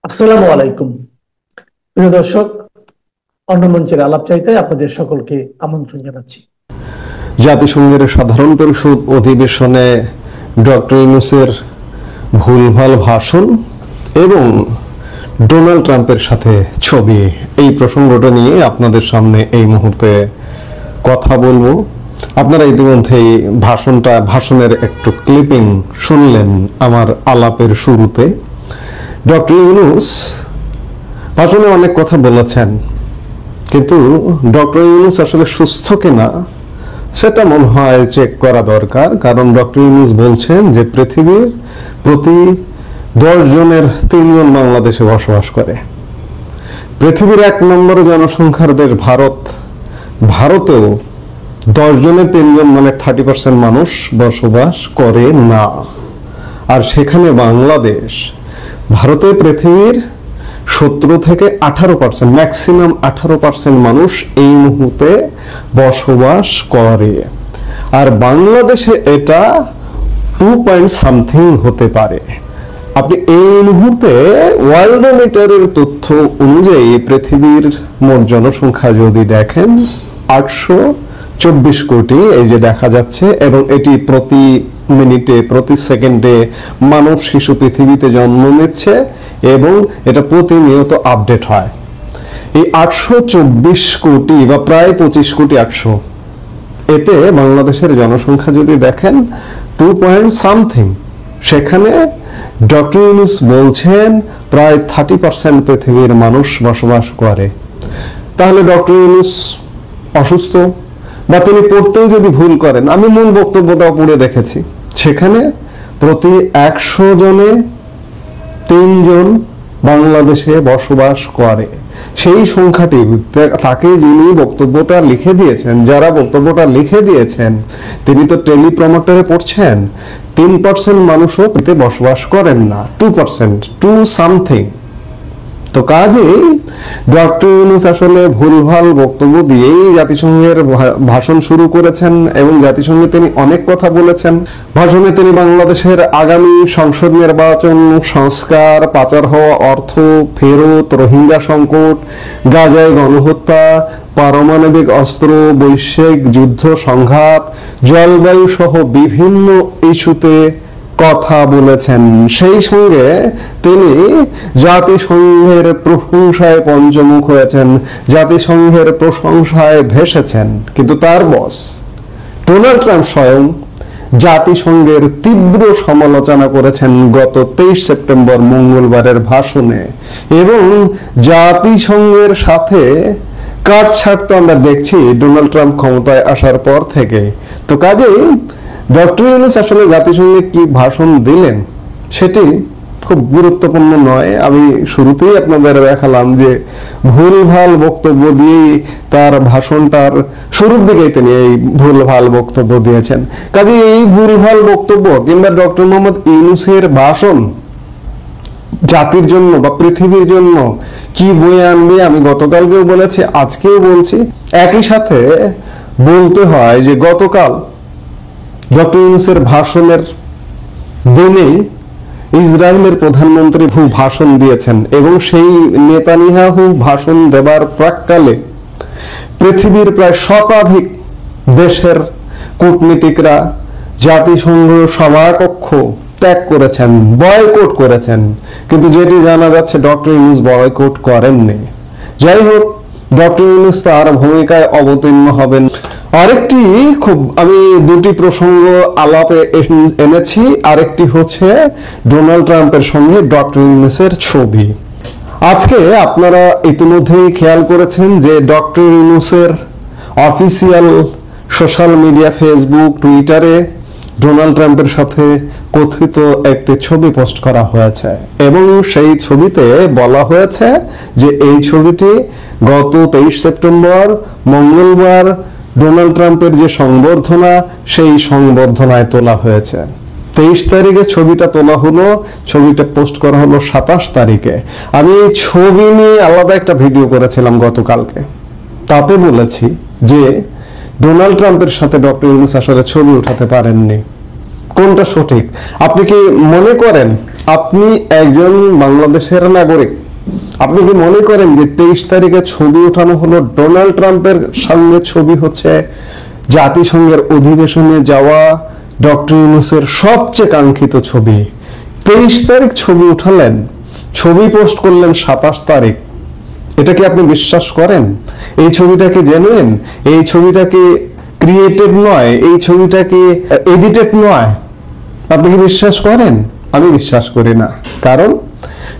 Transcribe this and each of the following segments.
আসসালামু আলাইকুম। প্রিয় দর্শক, অন্য মঞ্চের আলাপ চাইতে আপনাদের সকলকে আমন্ত্রণ জানাচ্ছি। জাতিসংঘের সাধারণ পরিষদ অধিবেশনে ডক্টর ইউনূসের ভুলভাল ভাষণ এবং ডোনাল্ড ট্রাম্পের সাথে ছবি, এই প্রসঙ্গটা নিয়ে আপনাদের সামনে এই মুহূর্তে কথা বলবো। আপনারা ইতিমধ্যেই ভাষণের একটু ক্লিপিং শুনলেন আমার আলাপের শুরুতে। ডক্টর ইউনূস ভাষণে অনেক কথা বলেছেন, কিন্তু ডক্টর ইউনূস আসলে সুস্থ কিনা সেটা মনে হয় চেক করা দরকার। কারণ ডক্টর ইউনূস বলছেন যে পৃথিবীর প্রতি 10 জনের 3 জন বাংলাদেশে বসবাস করে। পৃথিবীর 1 নম্বর জনসংখ্যার দেশ ভারত, ভারতেও 10 জনের 3 জন মানে 30% মানুষ বসবাস করে না। আর সেখানে বাংলাদেশ, ভারতে পৃথিবীর 17 থেকে 18%, ম্যাক্সিমাম 18% মানুষ এই মুহূর্তে বসবাস করে। আর বাংলাদেশে এটা 2 পয়েন্ট সামথিং হতে পারে। আপনি এই মুহূর্তে ওয়ার্ল্ডোমিটারের তথ্য অনুযায়ী পৃথিবীর মোট জনসংখ্যা যদি দেখেন 824 কোটি, এই যে দেখা যাচ্ছে, এবং এটি প্রতি মিনিটে প্রতি সেকেন্ডে মানব শিশু পৃথিবীতে জন্ম নিচ্ছে এবং এটা প্রতিনিয়ত আপডেট হয়। এই 824 কোটি বা প্রায় 25 কোটি 800, এতে বাংলাদেশের জনসংখ্যা যদি দেখেন 2 পয়েন্ট সামথিং, সেখানে ডক্টর ইউনূস বলছেন প্রায় 30% পৃথিবীর মানুষ বসবাস করে। তাহলে ডক্টর ইউনূস অসুস্থ বা তিনি পড়তেও যদি ভুল করেন, আমি মূল বক্তব্যটাও পড়ে দেখেছি, সেখানে প্রতি 100 জনে 3 জন বাংলাদেশে বসবাস করে। সেই সংখ্যাটি তাকে যিনি বক্তব্যটা লিখে দিয়েছেন, যারা বক্তব্যটা লিখে দিয়েছেন, তিনি তো টেলিপ্রমোটারে পড়ছেন 3% মানুষও পেতে বসবাস করেন না, 2%, 2 সামথিং। তো কাজেই ডক্টর ইউনূস আসলে ভুলভাল বক্তব্য দিয়েই জাতিসংঘের ভাষণ শুরু করেছেন এবং জাতিসংঘে তিনি অনেক কথা বলেছেন। ভাষণে তিনি বাংলাদেশের আগামী সংসদ নির্বাচন, সংস্কার, পাচার হওয়া অর্থ ফেরত, রোহিঙ্গা সংকট, গাজায় গণহত্যা, পারমাণবিক অস্ত্র, বৈশ্বিক যুদ্ধ সংঘাত, জলবায়ু সহ বিভিন্ন ইস্যুতে কথা বলেছেন। সেই সঙ্গে তিনি জাতিসংঘের প্রশংসায় পঞ্চমুখ হয়েছেন, জাতিসংঘের প্রশংসায় ভেসেছেন। কিন্তু তার বস ডোনাল্ড ট্রাম্প স্বয়ং জাতিসংঘের তীব্র সমালোচনা করেছেন গত 23 সেপ্টেম্বর মঙ্গলবারের ভাষণে, এবং জাতিসংঘের সাথে কাটছাট তো আমরা দেখছি ডোনাল্ড ট্রাম্প ক্ষমতায় আসার পর থেকে। তো কাজেই ডক্টর ইউনূস আসলে জাতিসংঘে কি ভাষণ দিলেন সেটি খুব গুরুত্বপূর্ণ নয়। আমি শুরুতেই আপনাদের দেখালাম যে ভুলভাল বক্তব্য দিয়েই তার ভাষণটার শুরুর দিকেই তিনি এই ভুলভাল বক্তব্য দিয়েছেন। কাজে এই ভুলভাল বক্তব্য কিংবা ডক্টর মোহাম্মদ ইউনূসের ভাষণ জাতির জন্য বা পৃথিবীর জন্য কি বয়ে আনবে, আমি গতকালকেও বলেছি, আজকেও বলছি। একই সাথে বলতে হয় যে গতকাল ডক্টর ইউনূসের ভাষণের দিনেই ইসরায়েলের প্রধানমন্ত্রী ভাষণ দিয়েছেন, এবং সেই নেতানিয়াহু ভাষণ দেবার প্রাক্কালে পৃথিবীর প্রায় শতাধিক দেশের কূটনীতিকরা জাতিসংঘ সভাকক্ষ ত্যাগ করেছেন, বয়কট করেছেন। কিন্তু যেটি জানা যাচ্ছে ডক্টর ইউনূস বয়কট করেননি। যাই হোক, ডক্টর ইউনূস তার ভূমিকায় অবতীর্ণ হবেন। আরেকটি আমি 2টি প্রসঙ্গ আলাপে এনেছি। আরেকটি হচ্ছে ডোনাল্ড ট্রাম্পের সঙ্গে ডক্টর ইউনূসের ছবি। আজকে আপনারা ইতিমধ্যেই খেয়াল করেছেন যে ডক্টর ইউনূসের অফিসিয়াল সোশ্যাল মিডিয়া, ফেসবুক, টুইটারে ডোনাল্ড ট্রাম্পের সাথে কথিত একটি ছবি পোস্ট করা হয়েছে, এবং সেই ছবিতে বলা হয়েছে যে এই ছবিটি গত 23 সেপ্টেম্বর মঙ্গলবার ডোনাল্ড ট্রাম্পের যে সংবর্ধনা, সেই সংবর্ধনায় তোলা হয়েছে। 23 তারিখে ছবিটা তোলা হলো, ছবিটা পোস্ট করা হলো 27 তারিখে। আমি এই ছবি নিয়ে আলাদা একটা ভিডিও করেছিলাম গতকালকে, তাতে বলেছি যে ডোনাল্ড ট্রাম্পের সাথে ডক্টর ইউনূস আসলে ছবি উঠাতে পারেননি। কোনটা সঠিক? আপনি কি মনে করেন আপনি একজন বাংলাদেশের নাগরিক, আপনি কি মনে করেন যে 23 তারিখে ছবি ওঠানো হলো ডোনাল্ড ট্রাম্পের সঙ্গে ছবি হচ্ছে জাতিসংঘের অধিবেশনে যাওয়া ডক্টর ইউনূসের সবচেয়ে কাঙ্ক্ষিত ছবি? 23 তারিখ ছবি উঠালেন, ছবি পোস্ট করলেন 27 তারিখ। এটা কি আপনি বিশ্বাস করেন? এই ছবিটা কি জেনুইন? এই ছবিটা কি ক্রিয়েটেড নয়? এই ছবিটা কি এডিটেড নয়? আপনি কি বিশ্বাস করেন? আমি বিশ্বাস করি না। কারণ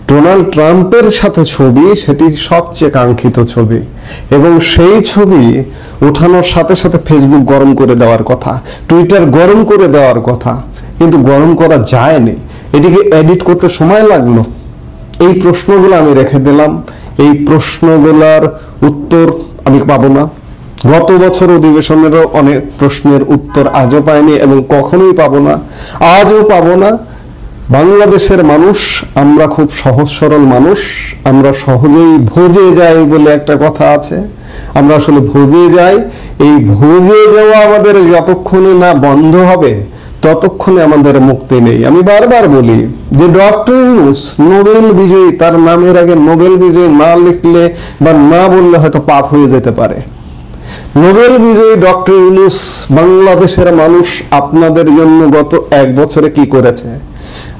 ডোনাল্ড ট্রাম্পের সাথে ছবি, সেটি সবচেয়ে কাঙ্ক্ষিত ছবি, এবং সেই ছবি ওঠানোর সাথে সাথে ফেসবুক গরম করে দেওয়ার কথা, টুইটার গরম করে দেওয়ার কথা, কিন্তু গরম করা যায়নি। এটিকে এডিট করতে সময় লাগলো। এই প্রশ্নগুলো আমি রেখে দিলাম। এই প্রশ্নগুলোর উত্তর আমি পাবো না। গত বছর অধিবেশনেরও অনেক প্রশ্নের উত্তর আজও পাইনি এবং কখনোই পাবো না, আজও পাবো না। বাংলাদেশের মানুষ আমরা খুব সহজ সরল মানুষ, আমরা সহজেই ভজে যাই বলে একটা কথা আছে। আমরা আসলে ভজে যাই। এই ভজে যাওয়া আমাদের যতক্ষণে না বন্ধ হবে ততক্ষণে আমাদের মুক্তি নেই। আমি বারবার বলি যে ডক্টর ইউনূস নোবেল বিজয়ী, তার নামের আগে নোবেল বিজয়ী না লিখলে বা না বললে হয়তো পাপ হয়ে যেতে পারে। নোবেল বিজয়ী ডক্টর ইউনূস বাংলাদেশের মানুষ আপনাদের জন্য গত 1 বছরে কি করেছে?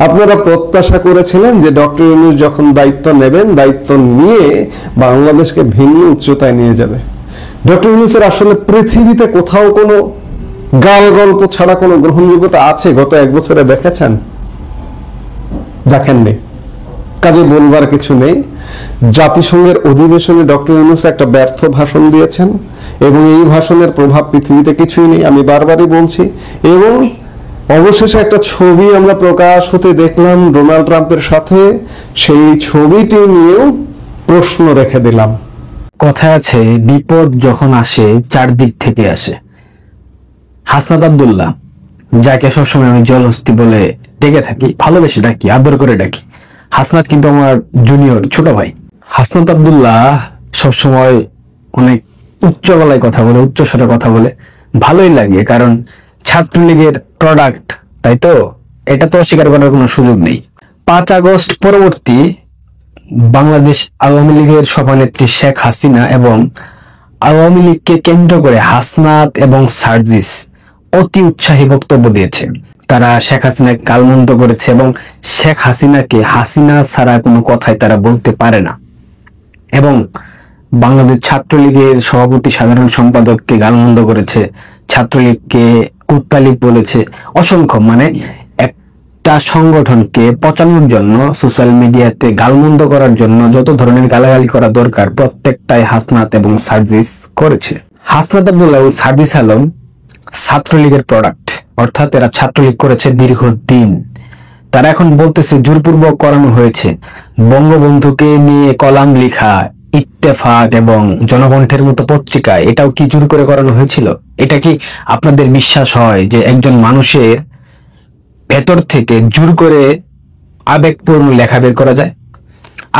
আপনারা প্রত্যাশা করেছিলেন যে ডক্টর ইউনূস যখন দায়িত্ব নেবেন, দায়িত্ব নিয়ে বাংলাদেশকে ভিন্ন উচ্চতায় নিয়ে যাবে। ডক্টর ইউনূসের আসলে পৃথিবীতে কোথাও কোনো গাল গল্প ছাড়া কোনো গ্রহণযোগ্যতা আছে গত 1 বছরে দেখেছেন? দেখেননি। কাজে বলবার কিছু নেই। জাতিসংঘের অধিবেশনে ডক্টর ইউনূস একটা ব্যর্থ ভাষণ দিয়েছেন এবং এই ভাষণের প্রভাব পৃথিবীতে কিছুই নেই, আমি বারবারই বলছি। এবং অবশেষে একটা ছবি আমরা প্রকাশ হতে দেখলাম ডোনাল্ড ট্রাম্পের সাথে, সেই ছবিটি নিয়েও প্রশ্ন রেখে দিলাম। কথায় আছে, বিপদ যখন আসে চারদিক থেকে আসে। হাসনাত আব্দুল্লাহ, যাকে সবসময় আমি জলহস্তি বলে ডেকে থাকি, ভালোবেসে ডাকি, আদর করে ডাকি, হাসনাত কিন্তু আমার জুনিয়র ছোট ভাই। হাসনাত আব্দুল্লাহ সবসময় অনেক উচ্চ গলায় কথা বলে, উচ্চ স্বরে কথা বলে, ভালোই লাগে, কারণ ছাত্রলীগের প্রোডাক্ট, তাই তো? এটা তো অস্বীকার করার কোনো সুযোগ নেই। 5 আগস্ট পরবর্তী বাংলাদেশ আওয়ামী লীগের সভানেত্রী শেখ হাসিনা এবং আওয়ামী লীগকে কেন্দ্র করে হাসনাত এবং সার্জিস অতি উৎসাহী বক্তব্য দিয়েছে। তারা শেখ হাসিনাকে গালমন্দ করেছে এবং শেখ হাসিনাকে হাসিনা ছাড়া কোনো কথাই তারা বলতে পারে না, এবং বাংলাদেশ ছাত্রলীগের সভাপতি সাধারণ সম্পাদককে গালমন্দ করেছে, ছাত্রলীগকে কুত্তালীগ বলেছে, অসংখ্য, মানে একটা সংগঠনকে পচানোর জন্য, সোশ্যাল মিডিয়াতে গালমন্দ করার জন্য যত ধরনের গালাগালি করা দরকার প্রত্যেকটাই হাসনাত এবং সার্জিস করেছে। হাসনাত আব্দুল্লাহ ও সার্জিস আলম ছাত্রলীগের প্রোডাক্ট, অর্থাৎ এরা ছাত্রলীগ করেছে দীর্ঘদিন। তারা এখন বলতেছে জোরপূর্বক করানো হয়েছে। বঙ্গবন্ধুকে নিয়ে কলাম লেখা ইত্তেফাক এবং জনকণ্ঠের মতো পত্রিকায় এটাও কি জোর করে করানো হয়েছিল? এটা কি আপনাদের বিশ্বাস হয় যে একজন মানুষের ভেতর থেকে জোর করে আবেগপূর্ণ লেখা বের করা যায়?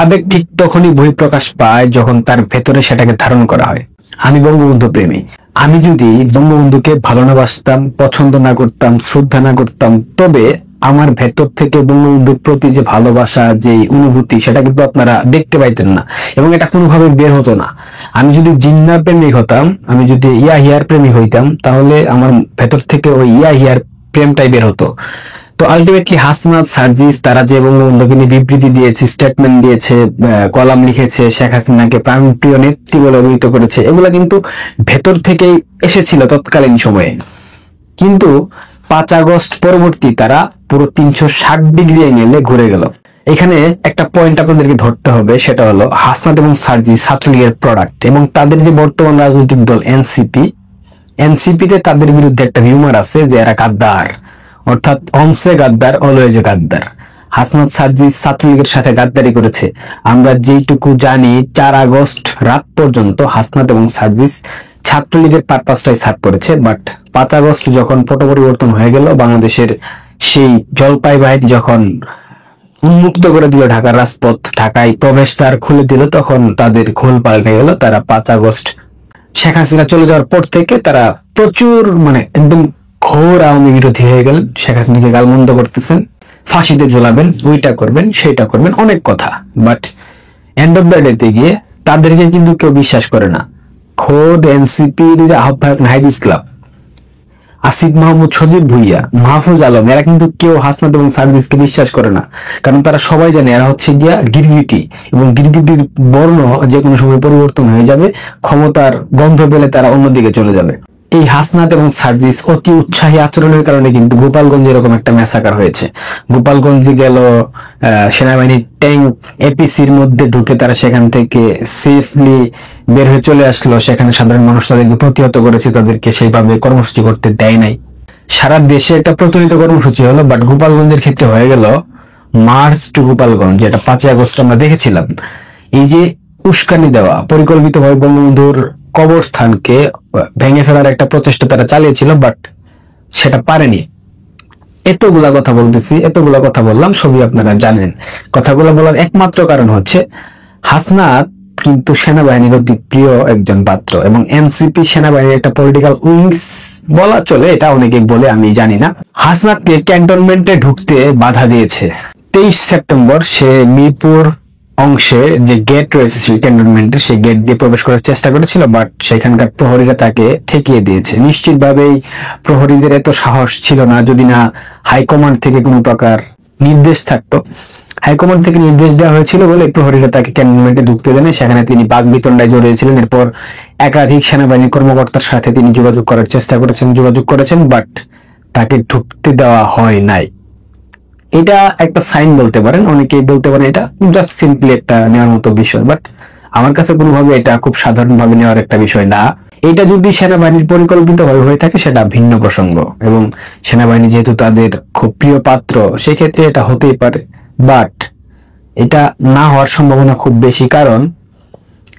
আবেগ ঠিক তখনই বহিঃপ্রকাশ পায় যখন তার ভেতরে সেটাকে ধারণ করা হয়। আমি বঙ্গবন্ধু প্রেমী। আমি যদি বঙ্গবন্ধুকে ভালো না বাসতাম, পছন্দ না করতাম, শ্রদ্ধা না করতাম, তবে আমার ভেতর থেকে বঙ্গবন্ধুর প্রতি যে ভালোবাসা, যে অনুভূতি, সেটা কিন্তু আপনারা দেখতে পাইতেন না এবং এটা কোনোভাবে বের হতো না। আমি যদি জিন্নার প্রেমিক হতাম, আমি যদি ইয়াহিয়ার প্রেমিক হইতাম, তাহলে আমার ভেতর থেকে ওই ইয়াহিয়ার প্রেমটাই বের হতো। তো আলটিমেটলি হাসনাত, সার্জিস তারা যে বঙ্গবন্ধুকে নিয়ে বিবৃতি দিয়েছে, স্টেটমেন্ট দিয়েছে, কলাম লিখেছে, শেখ হাসিনাকে প্রাণপ্রিয় নেত্রী বলে অভিহিত করেছে, এগুলা কিন্তু ভেতর থেকেই এসেছিল তৎকালীন সময়ে। কিন্তু 5 আগস্ট পরবর্তী তারা পুরো 360 ডিগ্রি অ্যাঙ্গেলে ঘুরে গেল। এখানে একটা পয়েন্ট আপনাদেরকে ধরতে হবে, সেটা হলো হাসনাত এবং সার্জিস ছাত্রলীগের প্রোডাক্ট এবং তাদের যে বর্তমান রাজনৈতিক দল এনসিপিতে তাদের বিরুদ্ধে একটা রিউমার আছে যে এরা গাদ্দার, অর্থাৎ অনসে গাদ্দার, অলওয়েজ গাদ্দার। হাসনাত, সার্জিস ছাত্রলীগের সাথে গাদ্দারি করেছে। আমরা যেটুকু জানি 4 আগস্ট রাত পর্যন্ত হাসনাত এবং সার্জিস ছাত্রলীগের পারপাসটাই সার্ভ করেছে, বাট 5 আগস্ট যখন পট পরিবর্তন হয়ে গেল, বাংলাদেশের সেই জলপাই বাহিনী যখন উন্মুক্ত করে দিল ঢাকার রাজপথ, ঢাকায় প্রবেশদ্বার খুলে দিল, তখন তাদের ঘোল পাল্টে গেল। তারা 5 আগস্ট শেখ হাসিনা চলে যাওয়ার পর থেকে তারা প্রচুর, মানে একদম ঘোর আওয়ামী বিরোধী হয়ে গেলেন, শেখ হাসিনাকে গালমন্দ করতেছেন, ফাঁসিতে ঝোলাবেন, ওইটা করবেন, সেইটা করবেন, অনেক কথা। বাট এন্ড অফ দ্য ডেতে গিয়ে তাদেরকে কিন্তু কেউ বিশ্বাস করে না। খোদ এনসিপির যে আহ্বায়ক নাহিদ ইসলাম, আসিফ মাহমুদ, সজীব ভুইয়া, মাহফুজ আলম, এরা কিন্তু কেউ হাসনাত এবং সার্জিসকে বিশ্বাস করে না। কারণ তারা সবাই জানে এরা হচ্ছে গিয়া গিরগিটি, এবং গিরগিটির বর্ণ যে কোনো সময় পরিবর্তন হয়ে যাবে, ক্ষমতার গন্ধ পেলে তারা অন্যদিকে চলে যাবে। এই হাসনাত এবং সার্জিস অতি উৎসাহী আচরণের কারণে কিন্তু গোপালগঞ্জে এরকম একটা ম্যাসাকার হয়েছে। গোপালগঞ্জে গেল সেনাবাহিনীর ট্যাঙ্ক এপিসির মধ্যে ঢুকে তারা সেখান থেকে সেফলি বের হয়ে চলে আসলো। সেখানে সাধারণ মানুষ তাদেরকে প্রতিহত করেছে, তাদেরকে সেইভাবে কর্মসূচি করতে দেয় নাই। সারা দেশে একটা প্রচলিত কর্মসূচি হলো, বাট গোপালগঞ্জের ক্ষেত্রে হয়ে গেল মার্চ টু গোপালগঞ্জ, যেটা 5 আগস্ট আমরা দেখেছিলাম। এই যে উস্কানি দেওয়া, পরিকল্পিতভাবে বঙ্গবন্ধুর কবরস্থানকে ভেঙে ফেলার একটা প্রচেষ্টা তারা চালিয়েছিল, বাট সেটা পারেনি। এতগুলা কথা বলতেছি, এতগুলা কথা বললাম, সবই আপনারা জানেন। কথাগুলো বলার একমাত্র কারণ হচ্ছে হাসনাত কিন্তু সেনাবাহিনীর অতি প্রিয় একজন পাত্র, এবং এনসিপি সেনাবাহিনীর একটা পলিটিক্যাল উইংস বলা চলে, এটা অনেকে বলে, আমি জানি না। হাসনাতকে ক্যান্টনমেন্টে ঢুকতে বাধা দিয়েছে। 23 সেপ্টেম্বর সে মিরপুর অংশে যে গেট রয়েছে ক্যান্টনমেন্টে, সেই গেট দিয়ে প্রবেশ করার চেষ্টা করেছিল, বাট সেখানকার প্রহরীরা তাকে ঠেকিয়ে দিয়েছে। নিশ্চিতভাবেই প্রহরীদের এত সাহস ছিল না, যদি না হাইকমান্ড থেকে কোনো প্রকার নির্দেশ থাকতো। হাইকমান্ড থেকে নির্দেশ দেওয়া হয়েছিল বলে প্রহরীরা তাকে ক্যান্টনমেন্টে ঢুকতে দেন। সেখানে তিনি বাকবিতণ্ডায় জড়িয়েছিলেন। এরপর একাধিক সেনাবাহিনী কর্মকর্তার সাথে তিনি যোগাযোগ করার চেষ্টা করেছেন, বাট তাকে ঢুকতে দেওয়া হয় নাই। এটা একটা সাইন বলতে পারেন, অনেকেই বলতে পারেন এটা জাস্ট সিম্পলি একটা নেওয়ার মতো বিষয়, বাট আমার কাছে কোনোভাবে এটা খুব সাধারণভাবে নেওয়ার একটা বিষয় না। এটা যদি সেনাবাহিনীর পরিকল্পিতভাবে হয়ে থাকে সেটা ভিন্ন প্রসঙ্গ, এবং সেনাবাহিনী যেহেতু তাদের খুব প্রিয় পাত্র, সেক্ষেত্রে এটা হতেই পারে। বাট এটা না হওয়ার সম্ভাবনা খুব বেশি, কারণ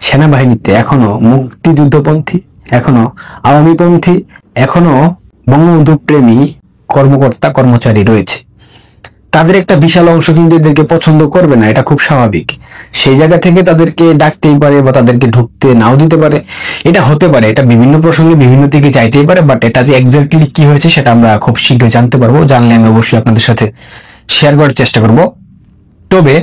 সেনাবাহিনীতে এখনো মুক্তিযুদ্ধপন্থী, এখনো আওয়ামীপন্থী, এখনো বঙ্গবন্ধু প্রেমী কর্মকর্তা কর্মচারী রয়েছে। তাদের একটা বিশাল অংশ কিন্তু এদেরকে পছন্দ করবে না, এটা খুব স্বাভাবিক। সেই জায়গা থেকে তাদেরকে ডাকতেই পারে বা তাদেরকে ঢুকতে নাও দিতে পারে, এটা হতে পারে। এটা বিভিন্ন প্রসঙ্গে বিভিন্ন দিকে যাইতেই পারে, বাট এটা যে এক্স্যাক্টলি কি হয়েছে সেটা আমরা খুব শীঘ্রই জানতে পারবো। জানলে আমি অবশ্যই আপনাদের সাথে শেয়ার করার চেষ্টা করব। তবে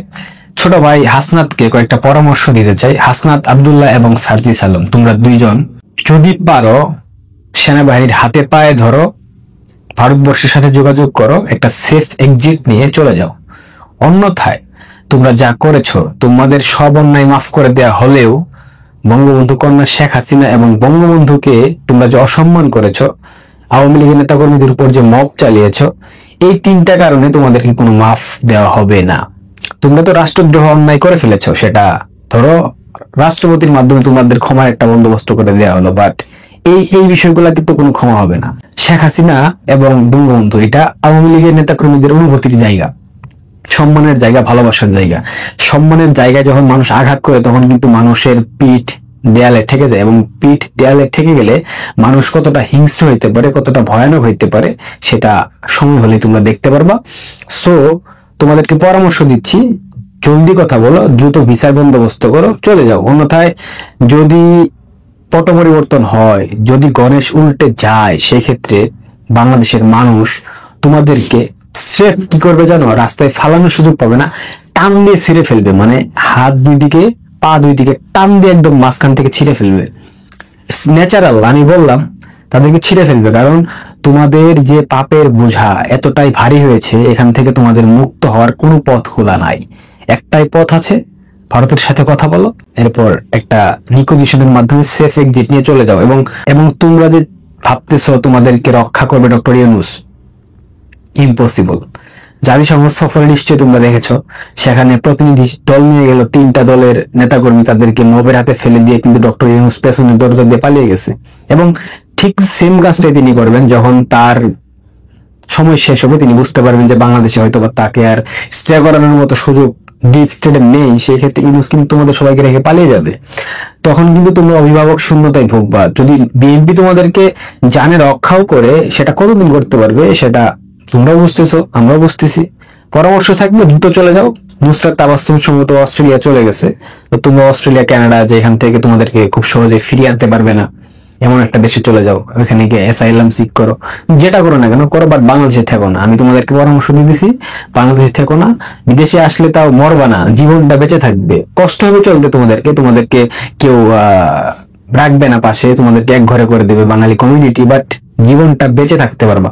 ছোট ভাই হাসনাতকে কয়েকটা পরামর্শ দিতে চাই। হাসনাত আব্দুল্লাহ এবং সার্জিস আলম, তোমরা দুইজন যদি পারো সেনাবাহিনীর হাতে পায়ে ধরো, ভারতবর্ষের সাথে যোগাযোগ করো, একটা সেফ এক্সিট নিয়ে চলে যাও। অন্যথায় তোমরা যা করেছো, তোমাদের সব অন্যায় মাফ করে দেয়া হলেও বঙ্গবন্ধু কন্যা শেখ হাসিনা এবং বঙ্গবন্ধুকে তোমরা যে অসম্মান করেছো, আওয়ামী লীগের নেতাকর্মীদের উপর যে মব চালিয়েছো, এই 3টা কারণে তোমাদেরকে কোনো মাফ দেওয়া হবে না। তোমরা তো রাষ্ট্রদ্রোহ অন্যায় করে ফেলেছো, সেটা ধরো রাষ্ট্রপতির মাধ্যমে তোমাদের ক্ষমার একটা বন্দোবস্ত করে দেওয়া হলো, বাট এই বিষয়গুলো কিন্তু কোনো ক্ষমা হবে না। শেখ হাসিনা এবং বঙ্গবন্ধু এটা আওয়ামী লীগের নেতাকর্মীদের অনুভূতির জায়গা, সম্মানের জায়গা, ভালোবাসার জায়গা। সম্মানের জায়গায় যখন মানুষ আঘাত করে তখন কিন্তু মানুষের পিঠ দেয়ালে ঠেকে যায়, এবং পিঠ দেয়ালে ঠেকে গেলে মানুষ কতটা হিংস্র হইতে পারে, কতটা ভয়ানক হইতে পারে, সেটা সময় হলে তোমরা দেখতে পারবা। সো তোমাদেরকে পরামর্শ দিচ্ছি, জলদি কথা বলো, দ্রুত ভিসার বন্দোবস্ত করো, চলে যাও। অন্যথায় যদি পট পরিবর্তন হয়, যদি গণেশ উল্টে যায়, সেক্ষেত্রে বাংলাদেশের মানুষ তোমাদেরকে স্রেফ কি করবে জানো, রাস্তায় ফালানোর সুযোগ পাবে না, টান দিয়ে ছিঁড়ে ফেলবে। মানে হাত দুই দিকে, পা দুই দিকে টান দিয়ে একদম মাঝখান থেকে ছিঁড়ে ফেলবে। ন্যাচারাল, আমি বললাম তাদেরকে ছিঁড়ে ফেলবে, কারণ তোমাদের যে পাপের বোঝা এতটাই ভারী হয়েছে, এখান থেকে তোমাদের মুক্ত হওয়ার কোনো পথ খোলা নাই। একটাই পথ আছে, ভারতের সাথে কথা বলো, এরপর একটা নিকোজিশনের মাধ্যমে সেফ এক্সিট নিয়ে চলে যাও। এবং তোমরা যে ভাবতেছো তোমাদেরকে রক্ষা করবে ডক্টর ইউনূস, ইম্পসিবল। জাতিসংঘ সফরে নিশ্চয়ই তোমরা দেখেছো, সেখানে প্রতিনিধি দল নিয়ে গেল, 3টা দলের নেতাকর্মী, তাদেরকে মবের হাতে ফেলে দিয়ে কিন্তু ডক্টর ইউনূস পেছনের দরজা দিয়ে পালিয়ে গেছে। এবং ঠিক সেম কাজটাই তিনি করবেন যখন তার সময় শেষ হবে, তিনি বুঝতে পারবেন যে বাংলাদেশে হয়তো বা তাকে আর স্টে করানোর মতো সুযোগ ডিপ স্টেটে নেই, সেই ক্ষেত্রে ইউনূস কিন্তু তোমাদের সবাইকে রেখে পালিয়ে যাবে। তখন কিন্তু তোমরা অভিভাবক শূন্যতায় ভুগবা। যদি বিএনপি তোমাদেরকে জানে রক্ষাও করে, সেটা কতদিন করতে পারবে সেটা তোমরাও বুঝতেছো, আমরাও বুঝতেছি। পরামর্শ থাকবে, দ্রুত চলে যাও। নুসরাত তাবাসসুম সম্ভবত অস্ট্রেলিয়া চলে গেছে, তো তোমরা অস্ট্রেলিয়া, কানাডা, যেখান থেকে তোমাদেরকে খুব সহজে ফিরিয়ে আনতে পারবে না, এমন একটা দেশে চলে যাও, ওখানে গিয়ে অ্যাসাইলাম সিক করো, যেটা করো না কেন করো, বাট বাংলাদেশে থেকো না। আমি তোমাদেরকে পরামর্শ দিয়ে দিছি, বাংলাদেশে থেকো না। বিদেশে আসলে তাও মরবা না, জীবনটা বেঁচে থাকবে। কষ্ট হবে চলতে তোমাদেরকে কেউ রাখবে না পাশে, তোমাদেরকে এক ঘরে করে দেবে বাঙালি কমিউনিটি, বাট জীবনটা বেঁচে থাকতে পারবা।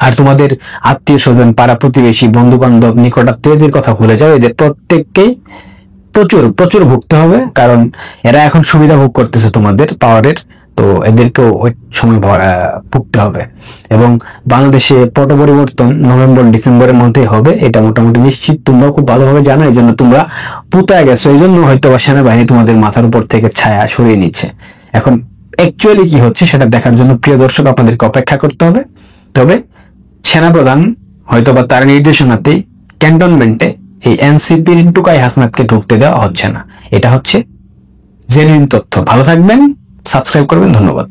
আর তোমাদের আত্মীয় স্বজন, পাড়া প্রতিবেশী, বন্ধু বান্ধব, নিকটাত্মীয়দের কথা ভুলে যাও। এদের প্রত্যেককেই প্রচুর প্রচুর ভুগতে হবে, কারণ এরা এখন সুবিধা ভোগ করতেছে তোমাদের পাওয়ারের, তো এদেরকেও ওই সময় ভুগতে হবে। এবং বাংলাদেশে পট পরিবর্তন নভেম্বর ডিসেম্বরের মধ্যে হবে, এটা মোটামুটি নিশ্চিত, তোমরা খুব ভালোভাবে জানো। এই জন্য তোমরা পুতায় গেছো, এই জন্য হয়তো বা সেনাবাহিনী তোমাদের মাথার উপর থেকে ছায়া সরিয়ে নিচ্ছে। এখন অ্যাকচুয়ালি কি হচ্ছে সেটা দেখার জন্য প্রিয় দর্শক আপনাদেরকে অপেক্ষা করতে হবে। তবে সেনাপ্রধান হয়তো বা তার নির্দেশনাতেই ক্যান্টনমেন্টে এই এনসিপির টুকাই হাসনাতকে ঢুকতে দেওয়া হচ্ছে না। এটা হচ্ছে জেনুইন তথ্য। ভালো থাকবেন, সাবস্ক্রাইব করবেন, ধন্যবাদ।